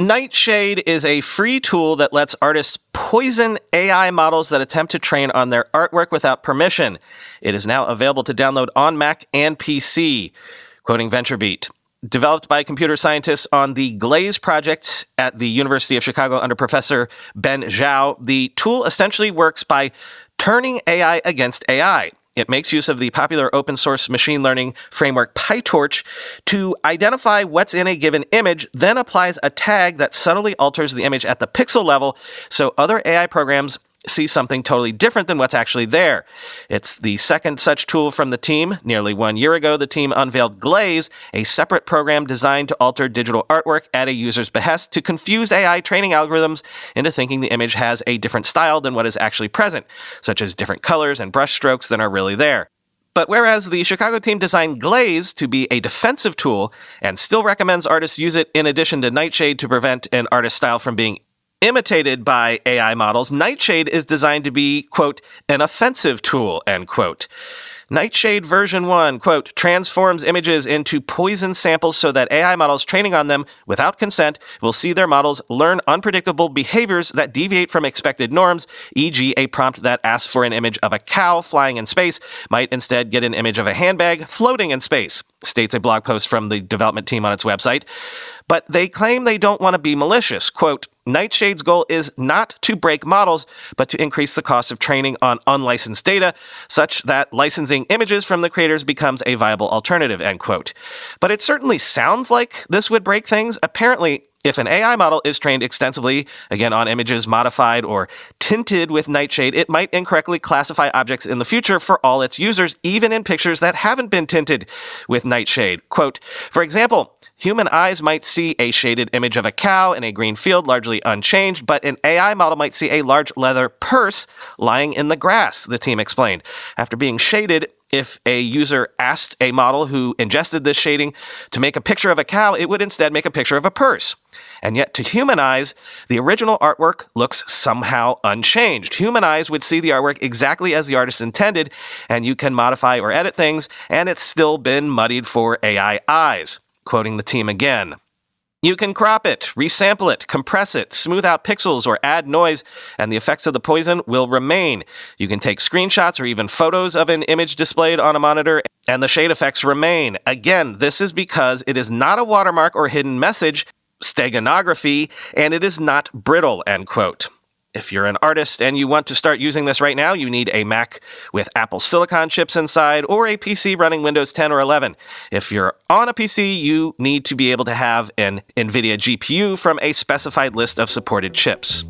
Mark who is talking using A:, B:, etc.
A: Nightshade is a free tool that lets artists poison AI models that attempt to train on their artwork without permission. It is now available to download on Mac and PC. Quoting VentureBeat. Developed by computer scientists on the Glaze Project at the University of Chicago under Professor Ben Zhao, the tool essentially works by turning AI against AI. It makes use of the popular open-source machine learning framework PyTorch to identify what's in a given image, then applies a tag that subtly alters the image at the pixel level so other AI programs see something totally different than what's actually there. It's the second such tool from the team. Nearly 1 year ago, the team unveiled Glaze, a separate program designed to alter digital artwork at a user's behest to confuse AI training algorithms into thinking the image has a different style than what is actually present, such as different colors and brush strokes than are really there. But whereas the Chicago team designed Glaze to be a defensive tool and still recommends artists use it in addition to Nightshade to prevent an artist's style from being imitated by AI models, Nightshade is designed to be, quote, an offensive tool, end quote. Nightshade version 1, quote, transforms images into poison samples so that AI models training on them without consent will see their models learn unpredictable behaviors that deviate from expected norms, e.g. a prompt that asks for an image of a cow flying in space might instead get an image of a handbag floating in space, states a blog post from the development team on its website. But they claim they don't want to be malicious. Quote, Nightshade's goal is not to break models, but to increase the cost of training on unlicensed data, such that licensing images from the creators becomes a viable alternative, end quote. But it certainly sounds like this would break things. Apparently, if an AI model is trained extensively, again on images modified or tinted with Nightshade, it might incorrectly classify objects in the future for all its users, even in pictures that haven't been tinted with Nightshade. Quote, for example, human eyes might see a shaded image of a cow in a green field, largely unchanged, but an AI model might see a large leather purse lying in the grass, the team explained. After being shaded, if a user asked a model who ingested this shading to make a picture of a cow, it would instead make a picture of a purse. And yet, to human eyes, the original artwork looks somehow unchanged. Human eyes would see the artwork exactly as the artist intended, and you can modify or edit things, and it's still been muddied for AI eyes. Quoting the team again. You can crop it, resample it, compress it, smooth out pixels, or add noise, and the effects of the poison will remain. You can take screenshots or even photos of an image displayed on a monitor, and the shade effects remain. Again, this is because it is not a watermark or hidden message, steganography, and it is not brittle, end quote. If you're an artist and you want to start using this right now, you need a Mac with Apple Silicon chips inside or a PC running Windows 10 or 11. If you're on a PC, you need to be able to have an NVIDIA GPU from a specified list of supported chips.